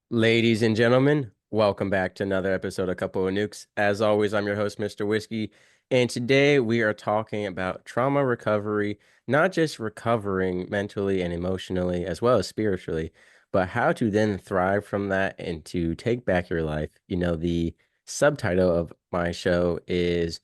Ladies and gentlemen, welcome back to another episode of Couple of Nukes. As always, I'm your host, Mr. Whiskey, and today we are talking about trauma recovery, not just recovering mentally and emotionally as well as spiritually, but how to then thrive from that and to take back your life. The subtitle of my show is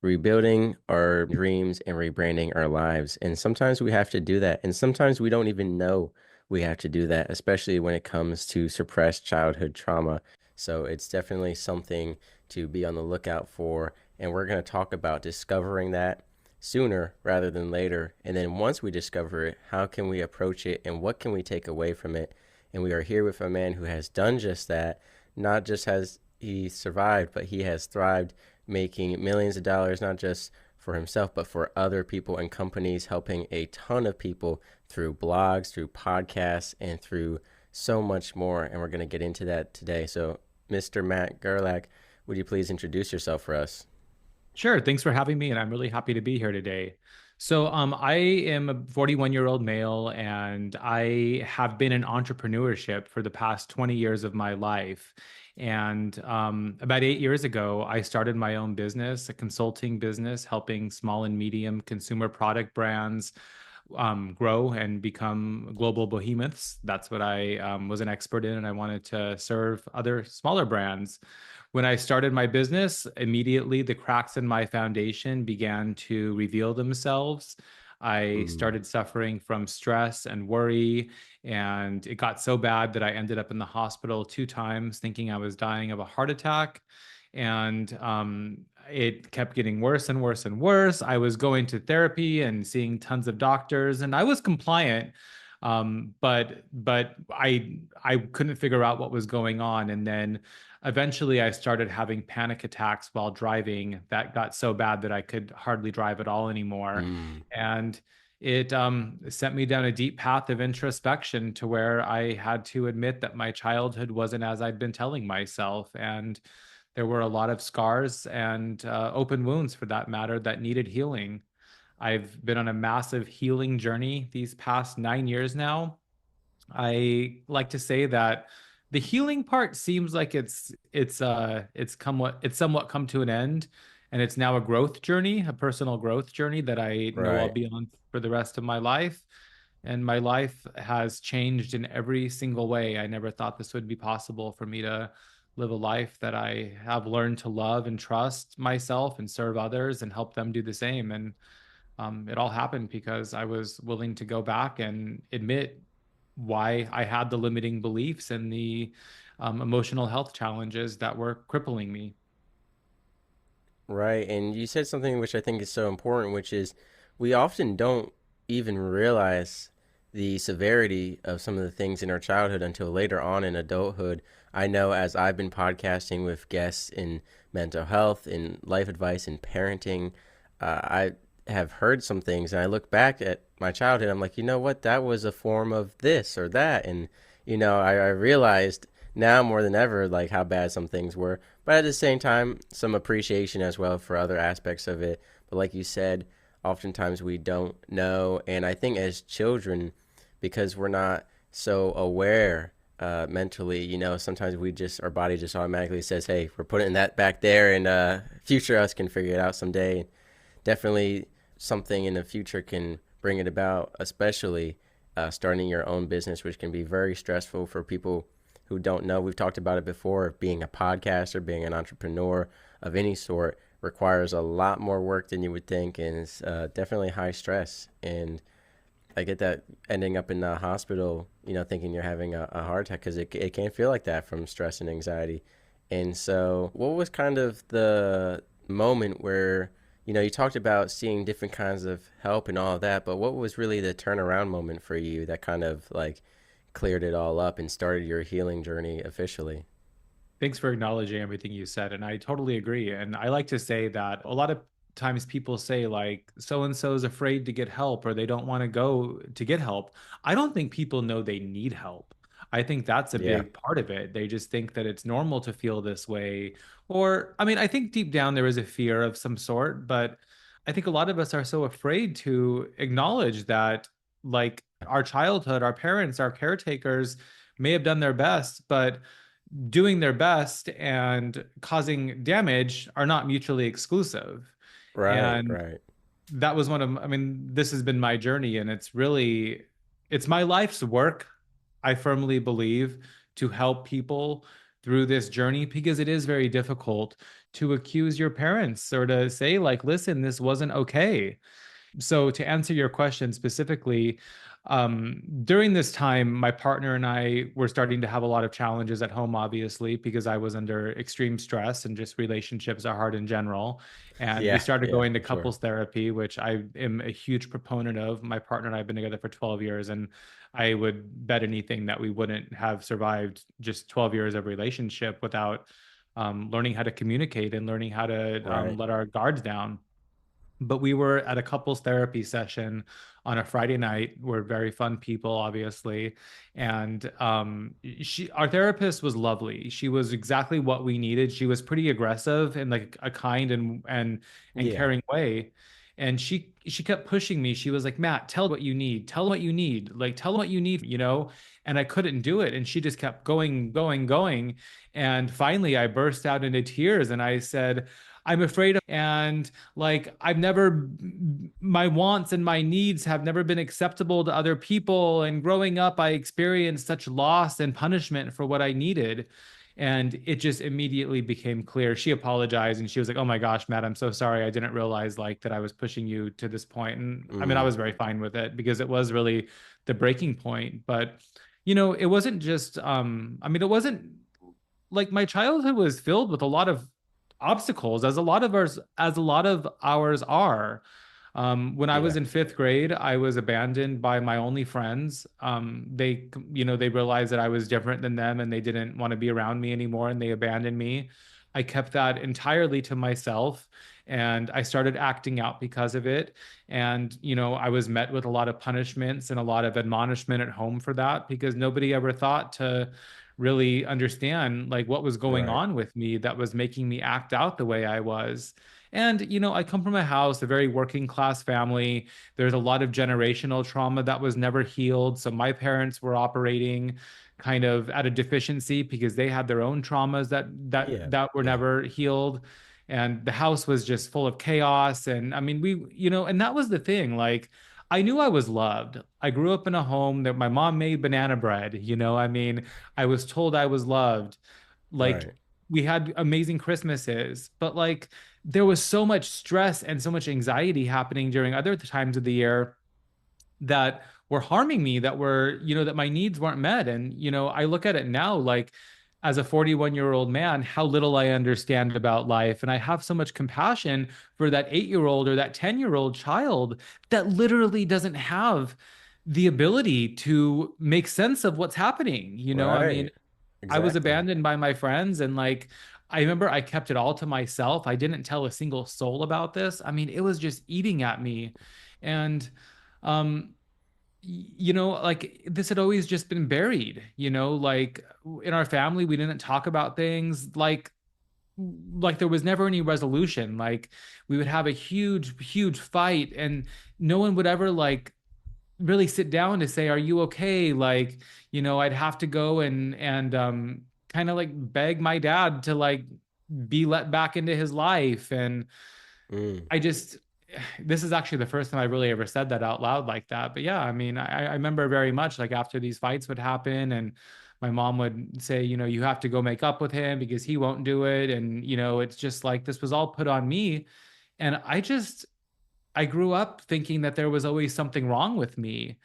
Rebuilding Our Dreams and Rebranding Our Lives. And sometimes we have to do that, and sometimes we don't even know we have to do that, especially when it comes to suppressed childhood trauma. So it's definitely something to be on the lookout for. And we're going to talk about discovering that sooner rather than later. And then once we discover it, how can we approach it and what can we take away from it? And we are here with a man who has done just that. Not just has he survived, but he has thrived, making millions of dollars, not just for himself, but for other people and companies, helping a ton of people through blogs, through podcasts, and through so much more. And we're going to get into that today. So, Mr. Matt Gerlach, would you please introduce yourself for us? Sure. Thanks for having me, and I'm really happy to be here today. I am a 41-year-old male, and I have been in entrepreneurship for the past 20 years of my life. And about 8 years ago, I started my own business, a consulting business, helping small and medium consumer product brands grow and become global behemoths. That's what I was an expert in, and I wanted to serve other smaller brands. When I started my business, immediately the cracks in my foundation began to reveal themselves. I Mm, started suffering from stress and worry, and it got so bad that I ended up in the hospital 2 times thinking I was dying of a heart attack. And it kept getting worse and worse and worse. I was going to therapy and seeing tons of doctors, and I was compliant, but I couldn't figure out what was going on. And then eventually, I started having panic attacks while driving that got so bad that I could hardly drive at all anymore. mm. And it sent me down a deep path of introspection to where I had to admit that my childhood wasn't as I'd been telling myself. And there were a lot of scars and open wounds, for that matter, that needed healing. I've been on a massive healing journey these past 9 years now. I like to say that the healing part seems like it's somewhat come to an end, and it's now a growth journey, a personal growth journey that I know I'll Right. be on for the rest of my life. And my life has changed in every single way. I never thought this would be possible for me to live a life that I have learned to love and trust myself and serve others and help them do the same. And it all happened because I was willing to go back and admit why I had the limiting beliefs and the emotional health challenges that were crippling me. Right. And you said something which I think is so important, which is we often don't even realize the severity of some of the things in our childhood until later on in adulthood. I know as I've been podcasting with guests in mental health, in life advice, in parenting, I have heard some things and I look back at my childhood. I'm like, you know what? That was a form of this or that. And, I realized now more than ever, like how bad some things were, but at the same time, some appreciation as well for other aspects of it. But like you said, oftentimes we don't know. And I think as children, because we're not so aware mentally, sometimes our body just automatically says, hey, we're putting that back there, and future us can figure it out someday. Definitely something in the future can bring it about, especially starting your own business, which can be very stressful for people who don't know. We've talked about it before. Being a podcaster, being an entrepreneur of any sort requires a lot more work than you would think, and it's definitely high stress. And I get that ending up in the hospital, thinking you're having a heart attack because it can feel like that from stress and anxiety. And so, what was kind of the moment where, you talked about seeing different kinds of help and all of that, but what was really the turnaround moment for you that kind of like cleared it all up and started your healing journey officially? Thanks for acknowledging everything you said. And I totally agree. And I like to say that a lot of times people say, like, so and so is afraid to get help or they don't want to go to get help. I don't think people know they need help. I think that's a Yeah. big part of it. They just think that it's normal to feel this way. Or, I mean, I think deep down there is a fear of some sort, but I think a lot of us are so afraid to acknowledge that, like, our childhood, our parents, our caretakers may have done their best, but doing their best and causing damage are not mutually exclusive. Right, And right. that was I mean, this has been my journey, and it's my life's work. I firmly believe, to help people through this journey, because it is very difficult to accuse your parents or to say, like, listen, this wasn't okay. So to answer your question specifically, during this time, my partner and I were starting to have a lot of challenges at home, obviously, because I was under extreme stress and just relationships are hard in general. And we Yeah, started yeah, going to for sure. couples therapy, which I am a huge proponent of. My partner and I have been together for 12 years, and I would bet anything that we wouldn't have survived just 12 years of relationship without learning how to communicate and learning how to Right. let our guards down. But we were at a couples therapy session on a Friday night. We're very fun people, obviously. And our therapist was lovely. She was exactly what we needed. She was pretty aggressive in like a kind and Yeah. caring way. And she kept pushing me. She was like, Matt, tell what you need. Tell what you need. Like, tell what you need. And I couldn't do it. And she just kept going, going, going. And finally, I burst out into tears and I said, I'm afraid of, and like my wants and my needs have never been acceptable to other people. And growing up, I experienced such loss and punishment for what I needed. And it just immediately became clear. She apologized and she was like, "Oh my gosh, Matt, I'm so sorry. I didn't realize like that I was pushing you to this point." And I mean, I Mm. was very fine with it because it was really the breaking point. But it wasn't just I mean, it wasn't like my childhood was filled with a lot of obstacles, as a lot of ours are. When I was Yeah. in fifth grade, I was abandoned by my only friends. They realized that I was different than them and they didn't want to be around me anymore and they abandoned me. I kept that entirely to myself and I started acting out because of it. And, I was met with a lot of punishments and a lot of admonishment at home for that because nobody ever thought to really understand like what was going Right. on with me that was making me act out the way I was. And, I come from a house, a very working class family. There's a lot of generational trauma that was never healed. So my parents were operating kind of at a deficiency because they had their own traumas Yeah. that were Yeah. never healed. And the house was just full of chaos. And I mean, and that was the thing. Like, I knew I was loved. I grew up in a home that my mom made banana bread. I mean, I was told I was loved. Like, Right. we had amazing Christmases, but like there was so much stress and so much anxiety happening during other times of the year that were harming me, that my needs weren't met. And, I look at it now, like as a 41-year-old man, how little I understand about life. And I have so much compassion for that 8-year-old or that 10-year-old child that literally doesn't have the ability to make sense of what's happening. I mean, Right. I was Exactly. abandoned by my friends and like I remember I kept it all to myself. I didn't tell a single soul about this. I mean, it was just eating at me. And um like this had always just been buried, like in our family we didn't talk about things like there was never any resolution. Like we would have a huge fight and no one would ever like really sit down to say, are you okay? Like, I'd have to go and kind of like beg my dad to like be let back into his life. And Mm. I just, this is actually the first time I really ever said that out loud like that. But yeah, I mean, I remember very much like after these fights would happen and my mom would say, you have to go make up with him because he won't do it. And, it's just like this was all put on me. And I grew up thinking that there was always something wrong with me.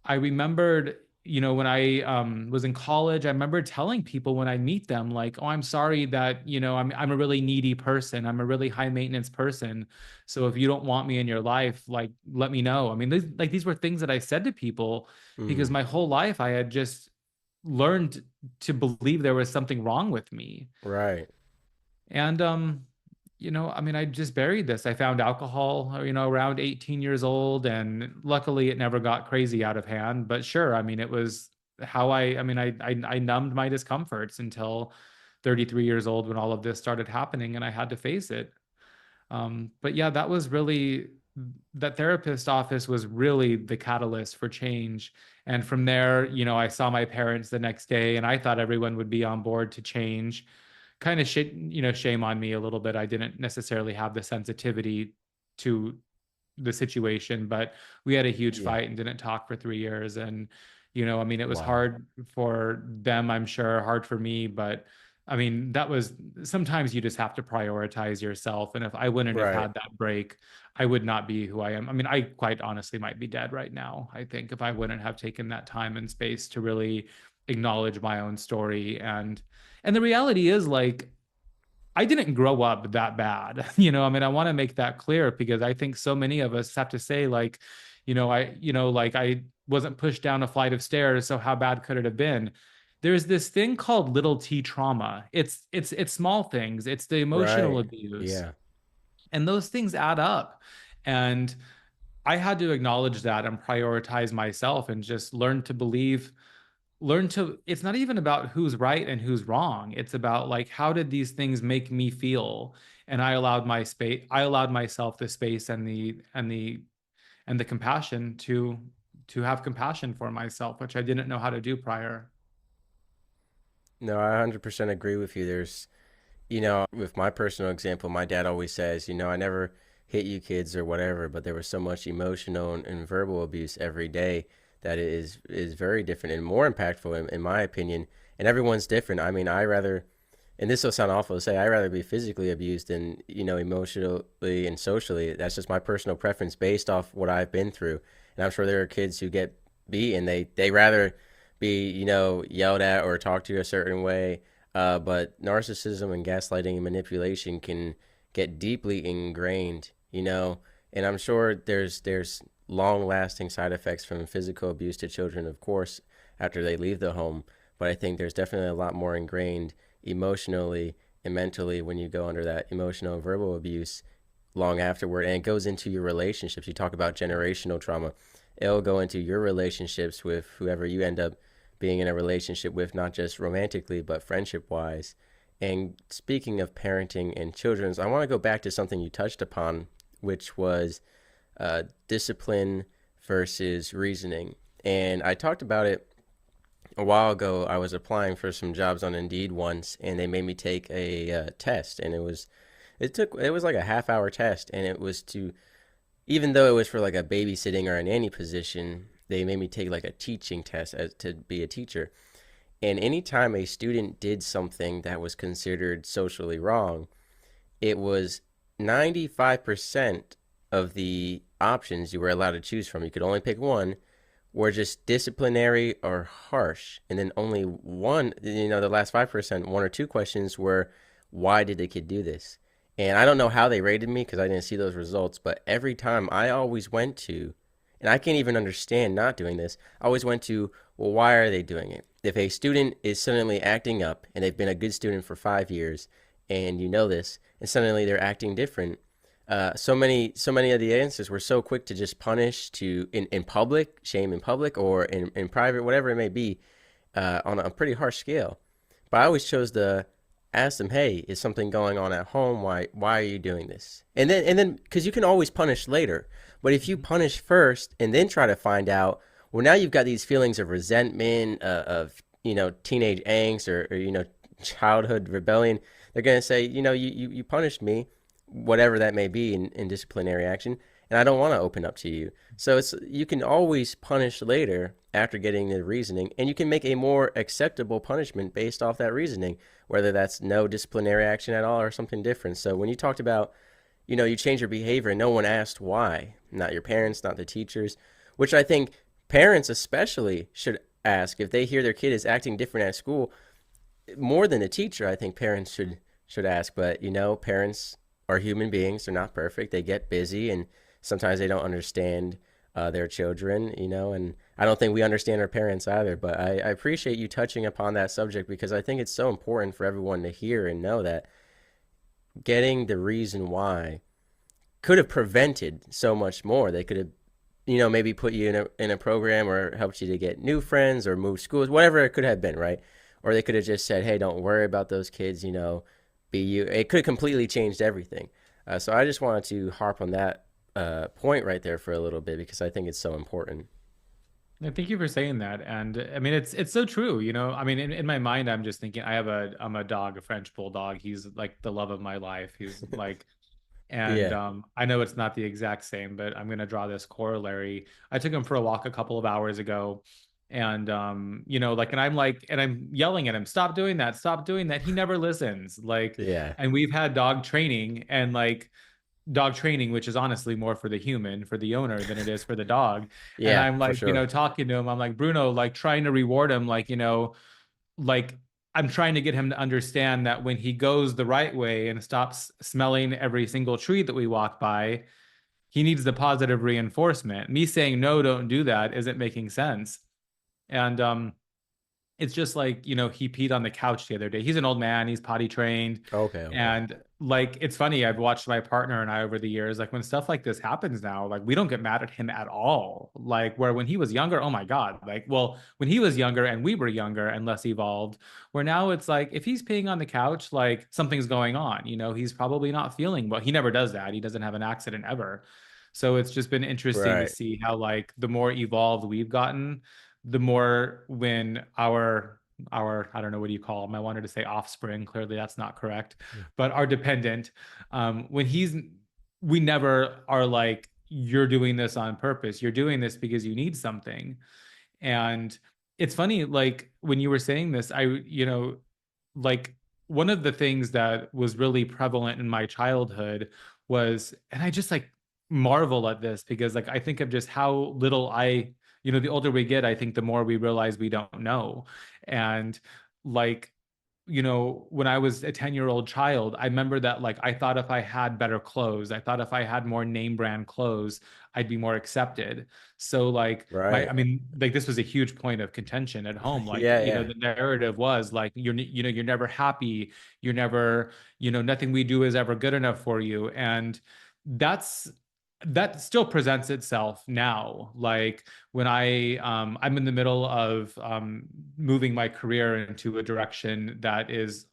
I remembered, when I was in college, I remember telling people when I meet them, like, "Oh, I'm sorry that I'm a really needy person. I'm a really high maintenance person. So if you don't want me in your life, like, let me know." I mean, these were things that I said to people because Mm. my whole life I had just learned to believe there was something wrong with me. Right. And I mean, I just buried this. I found alcohol, around 18 years old, and luckily it never got crazy out of hand. But sure, I mean, it was how I mean, I numbed my discomforts until 33 years old when all of this started happening and I had to face it. But yeah, that was really. that therapist office was really the catalyst for change. And from there, I saw my parents the next day, and I thought everyone would be on board to change. Kind of shame on me a little bit. I didn't necessarily have the sensitivity to the situation, but we had a huge Yeah. fight and didn't talk for 3 years. And, I mean, it was Wow. hard for them, I'm sure, hard for me, but I mean, that was sometimes you just have to prioritize yourself. And if I wouldn't have Right. had that break, I would not be who I am. I mean, I quite honestly might be dead right now, I think, if I wouldn't have taken that time and space to really acknowledge my own story. And the reality is, like, I didn't grow up that bad. I mean, I want to make that clear because I think so many of us have to say, like, like I wasn't pushed down a flight of stairs, so how bad could it have been? There's this thing called little T trauma. It's small things. It's the emotional Right. abuse. Yeah. And those things add up. And I had to acknowledge that and prioritize myself and just learn to it's not even about who's right and who's wrong. It's about, like, how did these things make me feel? And I allowed myself the space and the compassion to have compassion for myself, which I didn't know how to do prior. No, I 100% agree with you. With my personal example, my dad always says, I never hit you kids or whatever, but there was so much emotional and verbal abuse every day that it is very different and more impactful in my opinion. And everyone's different. I mean, and this will sound awful to say, I'd rather be physically abused than, emotionally and socially. That's just my personal preference based off what I've been through. And I'm sure there are kids who get beat and they rather be, yelled at or talked to a certain way. But narcissism and gaslighting and manipulation can get deeply ingrained, and I'm sure there's long lasting side effects from physical abuse to children, of course, after they leave the home. But I think there's definitely a lot more ingrained emotionally and mentally when you go under that emotional and verbal abuse long afterward. And it goes into your relationships. You talk about generational trauma, it'll go into your relationships with whoever you end up being in a relationship with, not just romantically, but friendship wise. And speaking of parenting and children's, I want to go back to something you touched upon, which was discipline versus reasoning. And I talked about it a while ago. I was applying for some jobs on Indeed once, and they made me take a test, and it was like a half-hour test, and it was to, even though it was for like a babysitting or a nanny position, they made me take like a teaching test to be a teacher. And anytime a student did something that was considered socially wrong, it was 95% of the options you were allowed to choose from. You could only pick one, were just disciplinary or harsh. And then only one, the last 5%, one or two questions were, why did the kid do this? And I don't know how they rated me because I didn't see those results, but every time I always went to, and I can't even understand not doing this, I always went to, well, why are they doing it? If a student is suddenly acting up and they've been a good student for 5 years and you know this, and suddenly they're acting different, so many of the answers were so quick to just punish to in public, shame in public, or in private, whatever it may be, on a pretty harsh scale. But I always chose to ask them, "Hey, is something going on at home? Why are you doing this?" And then because you can always punish later, but if you Mhm. punish first and then try to find out, well, now you've got these feelings of resentment, of teenage angst, or childhood rebellion. They're gonna say, you punished me, whatever that may be in disciplinary action, and I don't want to open up to you. So you can always punish later after getting the reasoning, and you can make a more acceptable punishment based off that reasoning, whether that's no disciplinary action at all or something different. So when you talked about, you change your behavior and no one asked why, not your parents, not the teachers, which I think parents especially should ask if they hear their kid is acting different at school more than a teacher. I think parents should ask, but parents are human beings. They're not perfect. They get busy, and sometimes they don't understand their children. And I don't think we understand our parents either. But I appreciate you touching upon that subject because I think it's so important for everyone to hear and know that getting the reason why could have prevented so much more. They could have, maybe put you in a program or helped you to get new friends or move schools, whatever it could have been, right? Or they could have just said, "Hey, don't worry about those kids, be you." It could have completely changed everything. So I just wanted to harp on that point right there for a little bit because I think it's so important. Thank you for saying that. And I mean, it's so true. I mean, in my mind, I'm just thinking I'm a dog, a French bulldog. He's like the love of my life. He's like, and Yeah. I know it's not the exact same, but I'm gonna draw this corollary. I took him for a walk a couple of hours ago, and and I'm yelling at him, stop doing that, stop doing that. He never listens. Like, Yeah. and we've had dog training, which is honestly more for the human, for the owner than it is for the dog. And Yeah, I'm for like, sure. talking to him, I'm like, Bruno, like trying to reward him, like, like I'm trying to get him to understand that when he goes the right way and stops smelling every single tree that we walk by, he needs the positive reinforcement. Me saying, no, don't do that isn't making sense. And it's just like, he peed on the couch the other day. He's an old man, he's potty trained. Okay, okay. And like, it's funny, I've watched my partner and I over the years, like when stuff like this happens now, like we don't get mad at him at all. Like, where when he was younger, oh my God, like, well, when he was younger and we were younger and less evolved, where now it's like, if he's peeing on the couch, like something's going on, he's probably not feeling well. He never does that. He doesn't have an accident ever. So it's just been interesting to Right. see how, like, the more evolved we've gotten, the more when our I don't know, what do you call them? I wanted to say offspring. Clearly, that's not correct. But our dependent, when he's we never are like, you're doing this on purpose. You're doing this because you need something. And it's funny, like when you were saying this, like one of the things that was really prevalent in my childhood was, and I just like marvel at this because like I think of just how little the older we get, I think the more we realize we don't know. And like, when I was a 10-year-old child, I remember that like I thought if I had better clothes, I thought if I had more name brand clothes, I'd be more accepted. So like Right. I mean, like this was a huge point of contention at home. Like, Yeah, yeah. the narrative was like you're never happy, you're never, nothing we do is ever good enough for you. And that's that still presents itself now. Like when I'm in the middle of moving my career into a direction that is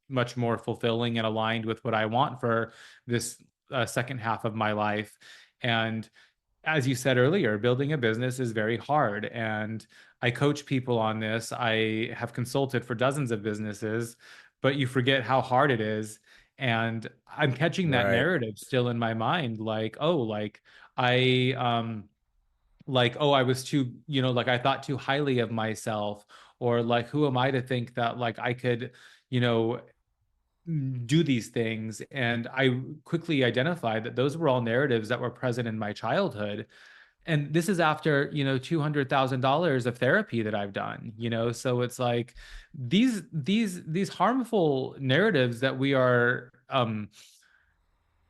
much more fulfilling and aligned with what I want for this second half of my life. And as you said earlier, building a business is very hard. And I coach people on this. I have consulted for dozens of businesses, but you forget how hard it is. And I'm catching that Right. narrative still in my mind, like, oh, I oh, I was too, like I thought too highly of myself, or like, who am I to think that like I could, you know, do these things. And I quickly identified that those were all narratives that were present in my childhood. And this is after, $200,000 of therapy that I've done, so it's like these harmful narratives that we are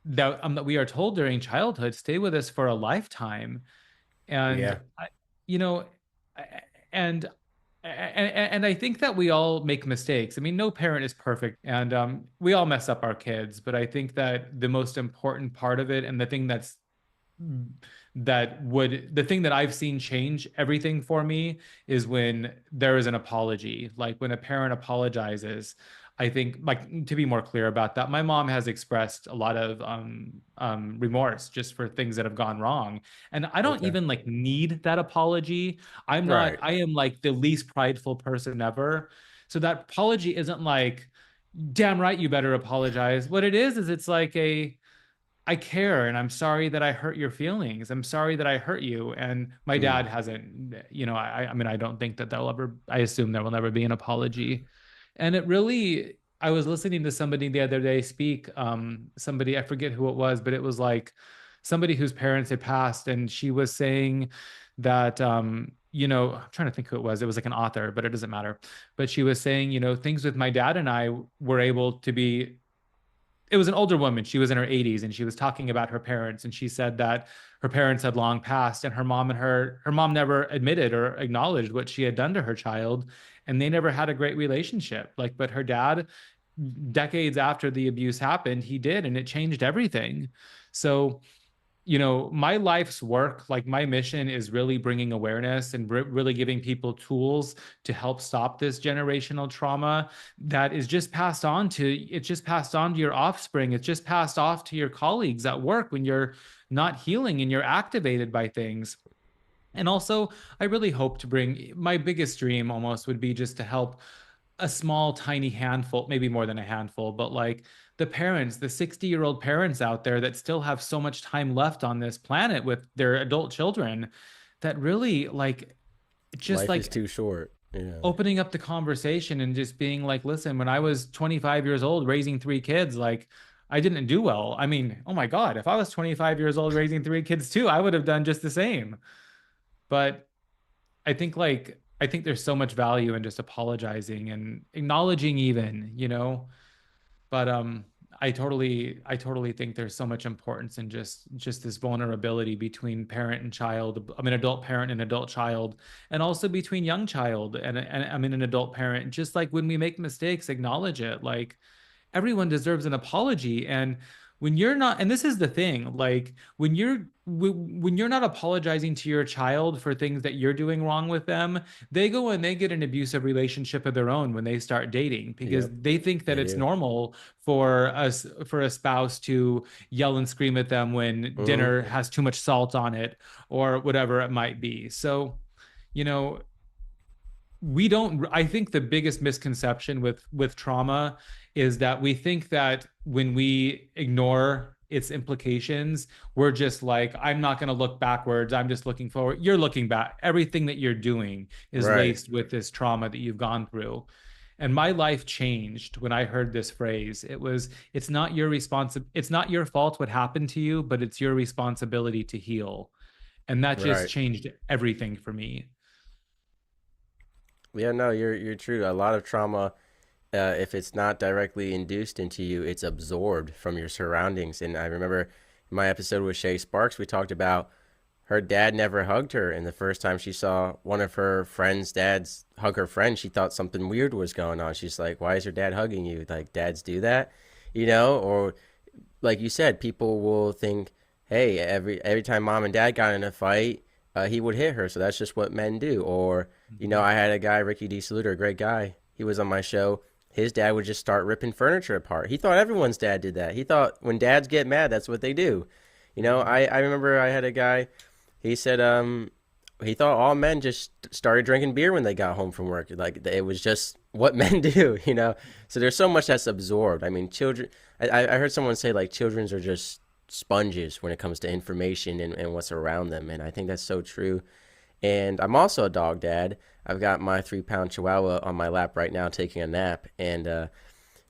that we are told during childhood stay with us for a lifetime. And Yeah. you know and and I think that we all make mistakes. I mean, no parent is perfect, and we all mess up our kids. But I think that the most important part of it, and the thing that I've seen change everything for me, is when there is an apology. Like when a parent apologizes, I think, like, to be more clear about that, my mom has expressed a lot of remorse just for things that have gone wrong, and I don't Okay. even like need that apology. Right. I am like the least prideful person ever. So that apology isn't like, damn right, you better apologize. What it is it's like I care and I'm sorry that I hurt your feelings. I'm sorry that I hurt you. And my Hmm. dad hasn't, I mean, I don't think that I assume there will never be an apology. And I was listening to somebody the other day speak, somebody, I forget who it was, but it was like somebody whose parents had passed. And she was saying that, I'm trying to think who it was. It was like an author, but it doesn't matter. But she was saying, things with my dad and I were able to be, it was an older woman. She was in her 80s and she was talking about her parents. And she said that her parents had long passed and her mom never admitted or acknowledged what she had done to her child. And they never had a great relationship. Like, but her dad, decades after the abuse happened, he did, and it changed everything. So my life's work, like my mission is really bringing awareness and really giving people tools to help stop this generational trauma that is just passed on to, it's just passed on to your offspring. It's just passed off to your colleagues at work when you're not healing and you're activated by things. And also, I really hope to bring, my biggest dream almost would be just to help a small, tiny handful, maybe more than a handful, but like the parents, the 60-year-old parents out there that still have so much time left on this planet with their adult children, that really like, just Life is like too short. Yeah. opening up the conversation and just being like, listen, when I was 25 years old raising three kids, like I didn't do well. I mean, oh my God, if I was 25 years old raising three kids too, I would have done just the same. But I think there's so much value in just apologizing and acknowledging even, But I totally think there's so much importance in just this vulnerability between parent and child. I mean adult parent and adult child, and also between young child and I mean an adult parent. Just like when we make mistakes, acknowledge it. Like everyone deserves an apology. And when you're not, and this is the thing, like when you're not apologizing to your child for things that you're doing wrong with them, they go and they get an abusive relationship of their own when they start dating, because Yep. they think that They it's do. normal for us, for a spouse to yell and scream at them when Hmm. dinner has too much salt on it or whatever it might be. So, you know, we don't, I think the biggest misconception with trauma is that we think that when we ignore its implications, we're just like, I'm not going to look backwards, I'm just looking forward. You're looking back. Everything that you're doing is Right. laced with this trauma that you've gone through. And my life changed when I heard this phrase. It was, it's not your fault what happened to you, but it's your responsibility to heal. And that just Right. changed everything for me. Yeah, no, you're true. A lot of trauma, if it's not directly induced into you, it's absorbed from your surroundings. And I remember in my episode with Shay Sparks, we talked about her dad never hugged her, and the first time she saw one of her friends' dads hug her friend, she thought something weird was going on. She's like, "Why is your dad hugging you? Like dads do that, Or like you said, people will think, "Hey, every time mom and dad got in a fight, he would hit her, so that's just what men do." Or Mhm. I had a guy, Ricky D. Saluter, a great guy. He was on my show. His dad would just start ripping furniture apart. He thought everyone's dad did that. He thought when dads get mad, that's what they do. Mhm. I remember I had a guy. He said he thought all men just started drinking beer when they got home from work. Like it was just what men do. So there's so much that's absorbed. I mean, children. I heard someone say like children are just sponges when it comes to information and what's around them, and I think that's so true. And I'm also a dog dad. I've got my 3 pound Chihuahua on my lap right now taking a nap, and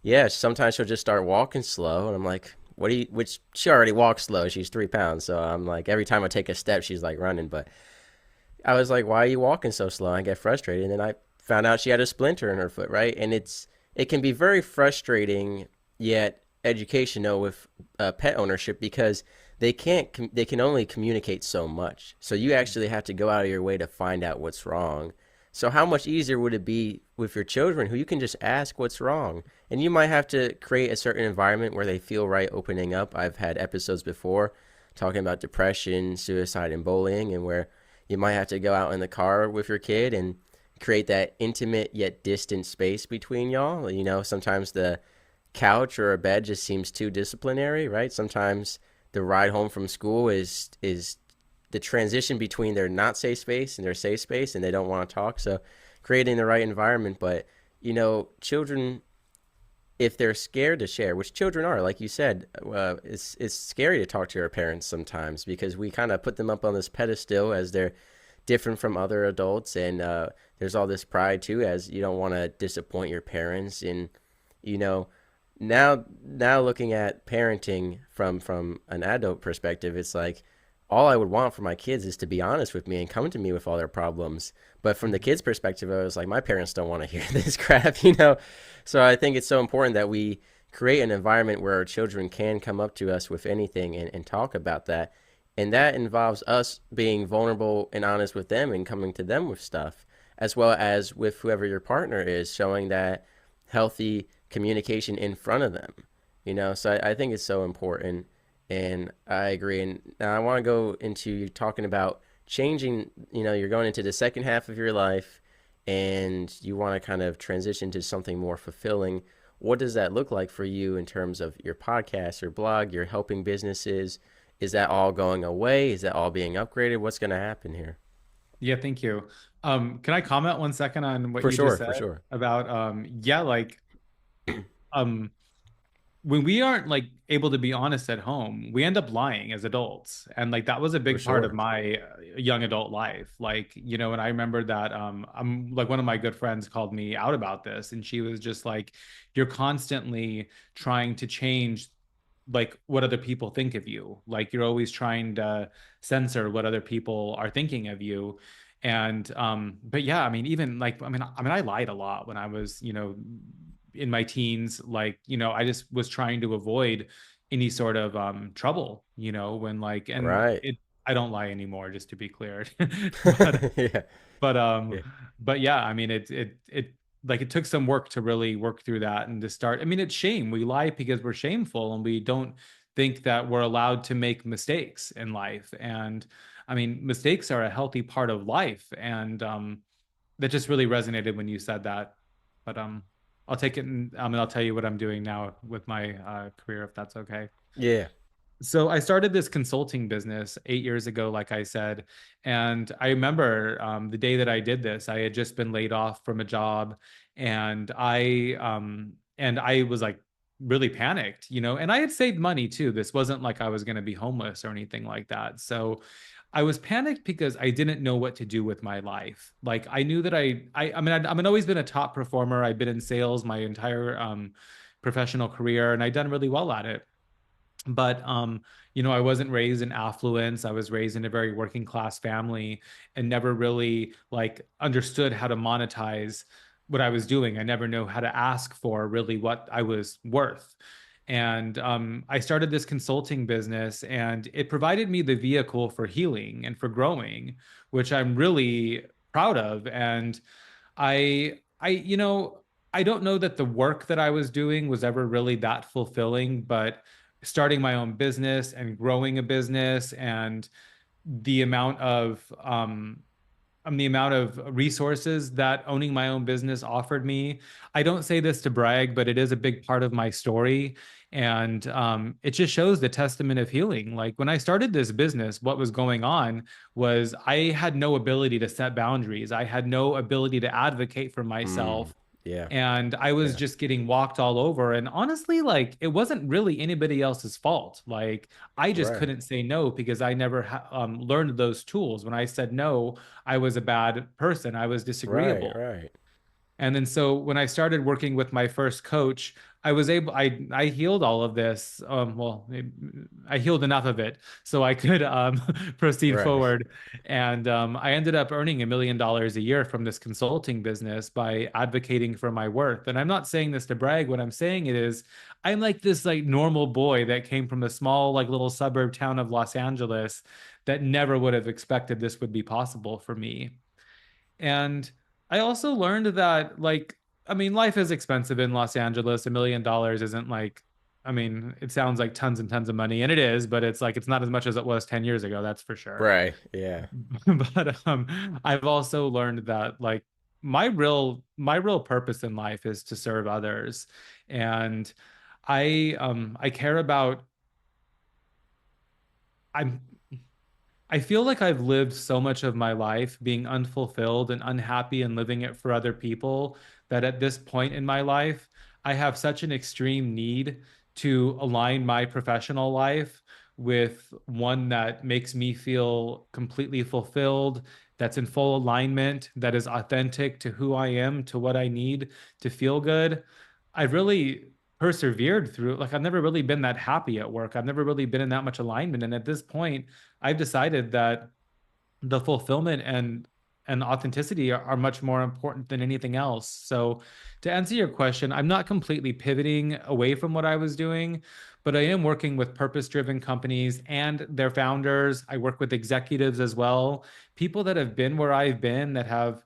yeah, sometimes she'll just start walking slow, and I'm like, "What do you?" Which she already walks slow. She's 3 pounds, so I'm like, every time I take a step, she's like running. But I was like, "Why are you walking so slow?" I get frustrated, and then I found out she had a splinter in her foot, right? And it can be very frustrating, yet educational with pet ownership because they can only communicate so much. So you actually have to go out of your way to find out what's wrong. So how much easier would it be with your children who you can just ask what's wrong? And you might have to create a certain environment where they feel right opening up. I've had episodes before talking about depression, suicide, and bullying, and where you might have to go out in the car with your kid and create that intimate yet distant space between y'all. Sometimes the couch or a bed just seems too disciplinary, right? Sometimes the ride home from school is the transition between their not safe space and their safe space, and they don't want to talk. So creating the right environment. But children, if they're scared to share, which children are, like you said, it's scary to talk to your parents sometimes because we kind of put them up on this pedestal as they're different from other adults, and there's all this pride too, as you don't want to disappoint your parents. And you know, now looking at parenting from an adult perspective, it's like all I would want for my kids is to be honest with me and come to me with all their problems. But from the Mhm. kids' perspective, I was like, my parents don't want to hear this crap. So I think it's so important that we create an environment where our children can come up to us with anything and talk about that. And that involves us being vulnerable and honest with them and coming to them with stuff, as well as with whoever your partner is, showing that healthy communication in front of them. So I think it's so important. And I agree. And now I want to go into you talking about changing, you're going into the second half of your life and you want to kind of transition to something more fulfilling. What does that look like for you in terms of your podcast, your blog, your helping businesses? Is that all going away? Is that all being upgraded? What's going to happen here? Yeah, thank you. Can I comment 1 second on what For you just sure, said for sure, about yeah, like um when we aren't like able to be honest at home, we end up lying as adults. And like that was a for big part of sure. my young adult life. Like, and I remember that I'm like one of my good friends called me out about this and she was just like, you're constantly trying to change like what other people think of you. Like you're always trying to censor what other people are thinking of you. And but yeah, I mean, even like I mean, I lied a lot when I was, in my teens. Like, I just was trying to avoid any sort of trouble, when like and Right. it I don't lie anymore, just to be clear. but Yeah. but Yeah. but yeah, I mean it like it took some work to really work through that and to start. I mean, it's shame. We lie because we're shameful and we don't think that we're allowed to make mistakes in life. And I mean, mistakes are a healthy part of life. And that just really resonated when you said that. But I'll take it and I'll tell you what I'm doing now with my career, if that's okay. Yeah. So I started this consulting business 8 years ago, like I said. And I remember the day that I did this, I had just been laid off from a job, and I was like really panicked, and I had saved money too. This wasn't like I was going to be homeless or anything like that. So I was panicked because I didn't know what to do with my life. Like I knew that I mean, I've always been a top performer. I've been in sales my entire professional career, and I've done really well at it. But I wasn't raised in affluence. I was raised in a very working class family and never really like understood how to monetize what I was doing. I never knew how to ask for really what I was worth. And I started this consulting business, and it provided me the vehicle for healing and for growing, which I'm really proud of. And I don't know that the work that I was doing was ever really that fulfilling, but starting my own business and growing a business and the amount of the amount of resources that owning my own business offered me. I don't say this to brag, but it is a big part of my story. And it just shows the testament of healing. Like when I started this business, what was going on was I had no ability to set boundaries. I had no ability to advocate for Mm. myself, Yeah. and I was Yeah. just getting walked all over. And honestly, like it wasn't really anybody else's fault. Like I just Right. couldn't say no because I never learned those tools. When I said no, I was a bad person. I was Right. disagreeable. Right. And then so when I started working with my first coach, I healed all of this. I healed enough of it so I could proceed Right. forward. And I ended up earning $1 million a year from this consulting business by advocating for my worth. And I'm not saying this to brag. What I'm saying it is I'm like this like normal boy that came from a small like little suburb town of Los Angeles that never would have expected this would be possible for me. And I also learned that, like, I mean, life is expensive in Los Angeles. $1 million isn't like, I mean, it sounds like tons and tons of money, and it is, but it's like it's not as much as it was 10 years ago, that's for sure. Right. Yeah. But I've also learned that like my real purpose in life is to serve others. And I care about I'm I feel like I've lived so much of my life being unfulfilled and unhappy and living it for other people that at this point in my life, I have such an extreme need to align my professional life with one that makes me feel completely fulfilled, that's in full alignment, that is authentic to who I am, to what I need to feel good. I've really persevered through, like, I've never really been that happy at work. I've never really been in that much alignment. And at this point, I've decided that the fulfillment and authenticity are much more important than anything else. So to answer your question, I'm not completely pivoting away from what I was doing, but I am working with purpose-driven companies and their founders. I work with executives as well, people that have been where I've been, that have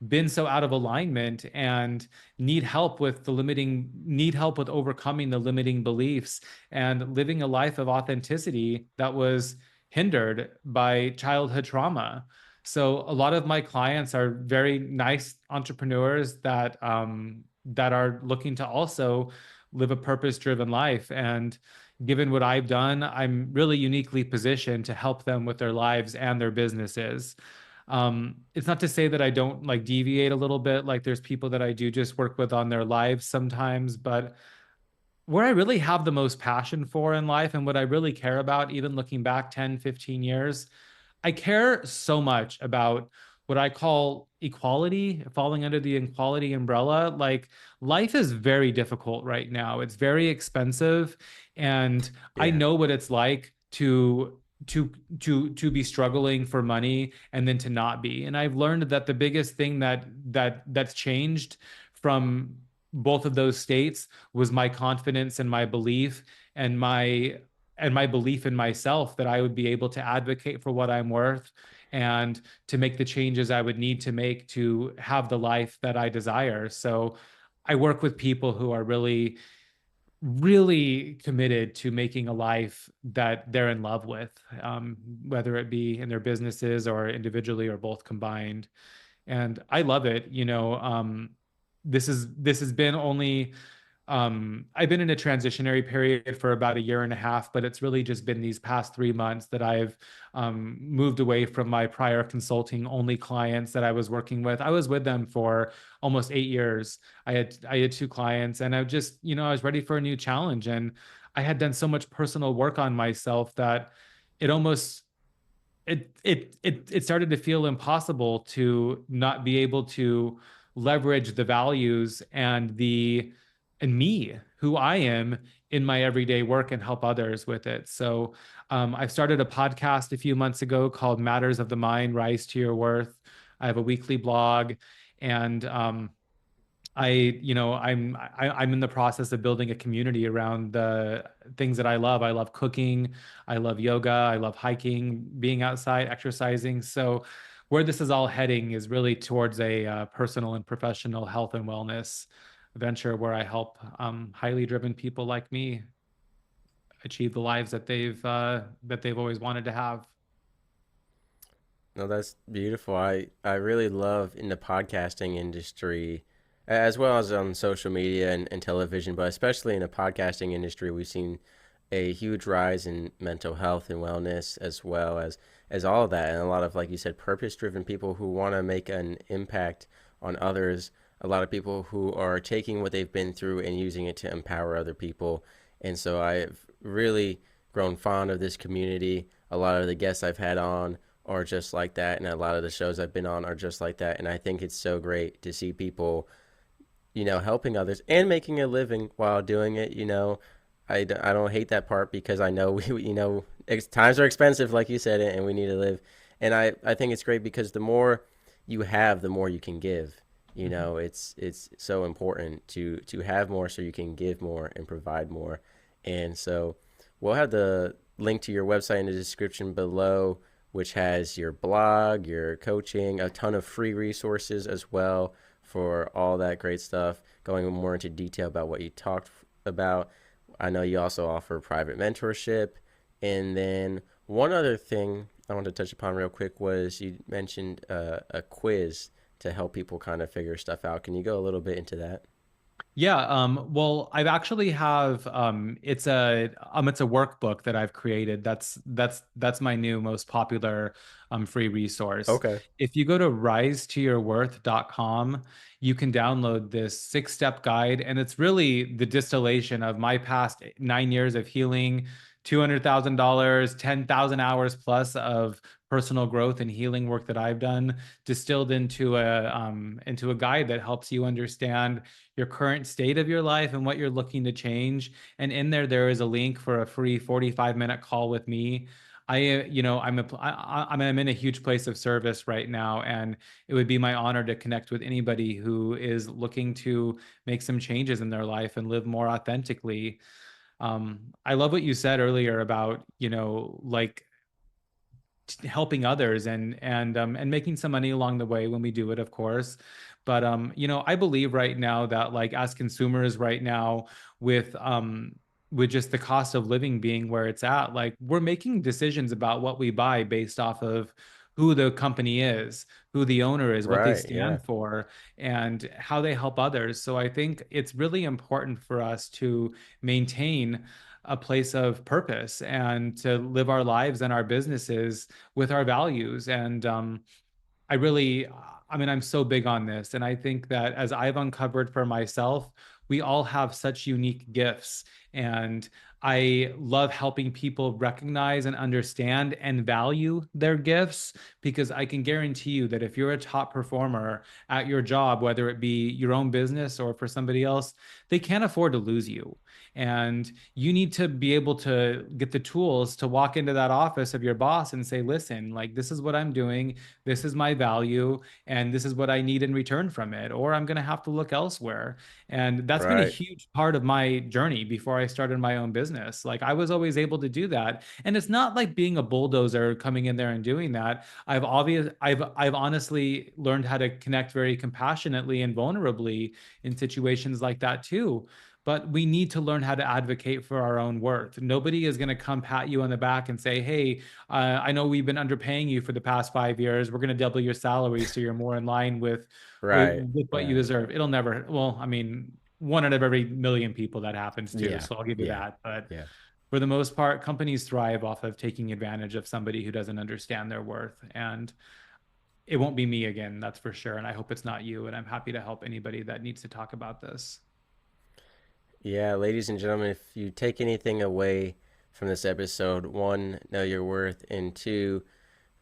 been so out of alignment and need help with overcoming the limiting beliefs and living a life of authenticity that was hindered by childhood trauma. So a lot of my clients are very nice entrepreneurs that are looking to also live a purpose-driven life. And given what I've done, I'm really uniquely positioned to help them with their lives and their businesses. It's not to say that I don't like deviate a little bit. Like there's people that I do just work with on their lives sometimes, but where I really have the most passion for in life and what I really care about, even looking back 10, 15 years, I care so much about what I call equality, falling under the equality umbrella. Like life is very difficult right now. It's very expensive, and I Yeah. know what it's like to to be struggling for money and then to not be. And I've learned that the biggest thing that's changed from both of those states was my confidence and my belief and my belief in myself that I would be able to advocate for what I'm worth and to make the changes I would need to make to have the life that I desire. So I work with people who are really, really committed to making a life that they're in love with, whether it be in their businesses or individually or both combined. And I love it. This has been only I've been in a transitionary period for about a year and a half, but it's really just been these past 3 months that I've moved away from my prior consulting only clients that I was working with. I was with them for almost 8 years. I had two clients, and I just I was ready for a new challenge, and I had done so much personal work on myself that it almost it started to feel impossible to not be able to leverage the values and me who I am in my everyday work and help others with it. So I've started a podcast a few months ago called Matters of the Mind: Rise to Your Worth. I have a weekly blog, and I'm in the process of building a community around the things that I love. I love cooking, I love yoga, I love hiking, being outside, exercising. So where this is all heading is really towards a personal and professional health and wellness venture where I help highly driven people like me achieve the lives that they've always wanted to have. No, that's beautiful. I really love in the podcasting industry, as well as on social media and television, but especially in the podcasting industry, we've seen a huge rise in mental health and wellness, as well as all of that, and a lot of, like you said, purpose-driven people who want to make an impact on others. A lot of people who are taking what they've been through and using it to empower other people. And so I've really grown fond of this community. A lot of the guests I've had on are just like that, and a lot of the shows I've been on are just like that. And I think it's so great to see people, helping others and making a living while doing it. I don't hate that part because I know times are expensive, like you said, and we need to live. And I think it's great because the more you have, the more you can give. Mhm. It's so important to have more so you can give more and provide more. And so we'll have the link to your website in the description below, which has your blog, your coaching, a ton of free resources as well for all that great stuff, going more into detail about what you talked about. I know you also offer private mentorship. And then one other thing I wanted to touch upon real quick was you mentioned a quiz to help people kind of figure stuff out. Can you go a little bit into that? Yeah, well, I've actually have it's a workbook that I've created. That's my new most popular free resource. Okay. If you go to risetoyourworth.com, you can download this 6-step guide, and it's really the distillation of my past 9 years of healing, $200,000, 10,000 hours plus of personal growth and healing work that I've done, distilled into a guide that helps you understand your current state of your life and what you're looking to change. And in there is a link for a free 45-minute call with me. I'm in a huge place of service right now, and it would be my honor to connect with anybody who is looking to make some changes in their life and live more authentically. I love what you said earlier about, like helping others and making some money along the way when we do it, of course. But I believe right now that like as consumers right now with with just the cost of living being where it's at, like we're making decisions about what we buy based off of who the company is, who the owner is, what they Right. Yeah. stand for, and how they help others. So I think it's really important for us to maintain a place of purpose and to live our lives and our businesses with our values. And I really, I mean, I'm so big on this. And I think that as I've uncovered for myself, we all have such unique gifts. And I love helping people recognize and understand and value their gifts because I can guarantee you that if you're a top performer at your job, whether it be your own business or for somebody else, they can't afford to lose you. And you need to be able to get the tools to walk into that office of your boss and say, listen, like, this is what I'm doing. This is my value, and this is what I need in return from it, or I'm going to have to look elsewhere. And that's been a Right. huge part of my journey before I started my own business. Like I was always able to do that. And it's not like being a bulldozer coming in there and doing that. I've honestly learned how to connect very compassionately and vulnerably in situations like that too. But we need to learn how to advocate for our own worth. Nobody is going to come pat you on the back and say, hey, I know we've been underpaying you for the past 5 years. We're going to double your salary so you're more in line with Right. what you Yeah. deserve. It'll never, well, I mean, one out of every million people that happens to. Yeah. So I'll give you Yeah. that. But Yeah. for the most part, companies thrive off of taking advantage of somebody who doesn't understand their worth. And it won't be me again, that's for sure. And I hope it's not you. And I'm happy to help anybody that needs to talk about this. Yeah, ladies and gentlemen, if you take anything away from this episode, one, know your worth, and two,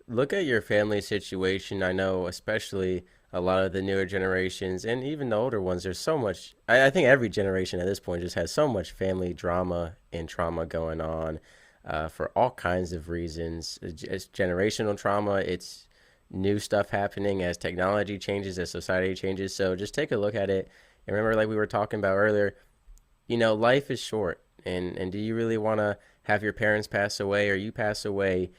look at your family situation. I know, especially a lot of the newer generations and even the older ones, there's so much. I think every generation at this point just has so much family drama and trauma going on for all kinds of reasons. It's generational trauma, it's new stuff happening as technology changes, as society changes. So just take a look at it. And remember, like we were talking about earlier, life is short. And do you really want to have your parents pass away or you pass away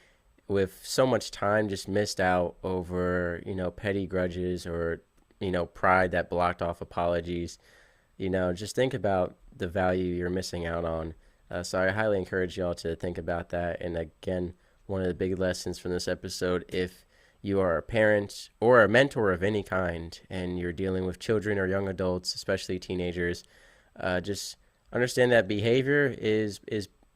with so much time just missed out over, petty grudges or, pride that blocked off apologies? Just think about the value you're missing out on. So I highly encourage y'all to think about that. And again, one of the big lessons from this episode, if you are a parent or a mentor of any kind and you're dealing with children or young adults, especially teenagers, just understand that behavior is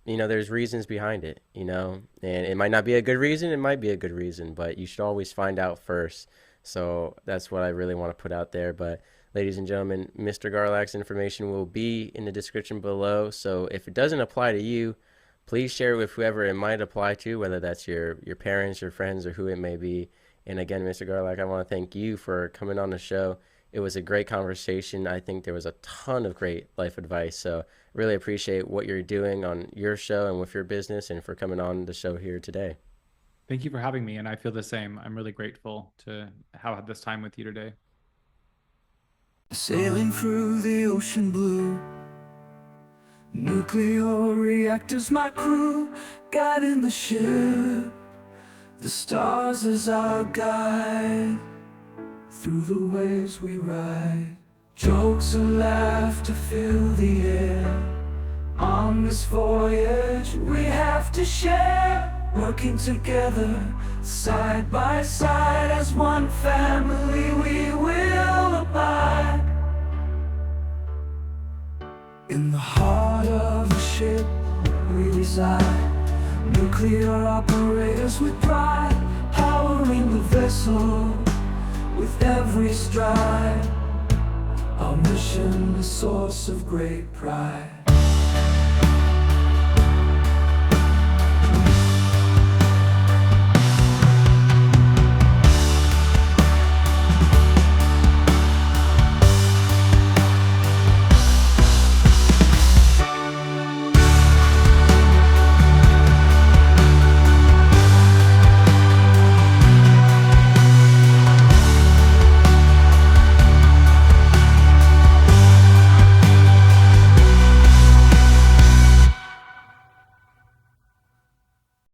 there's reasons behind it, and it might not be a good reason, it might be a good reason, but you should always find out first. So that's what I really want to put out there. But ladies and gentlemen, Mr. Garlach's information will be in the description below. So if it doesn't apply to you, please share it with whoever it might apply to, whether that's your parents, your friends, or who it may be. And again, Mr. Garlach, I want to thank you for coming on the show. It was a great conversation. I think there was a ton of great life advice. So really appreciate what you're doing on your show and with your business and for coming on the show here today. Thank you for having me. And I feel the same. I'm really grateful to have this time with you today. Sailing through the ocean blue, nuclear reactors my crew, guiding the ship, the stars as our guide. Through the waves we ride, jokes and laughter fill the air. On this voyage we have to share, working together, side by side. As one family we will abide. In the heart of the ship we reside, nuclear operators with pride, powering the vessel with every stride. Our mission, a source of great pride.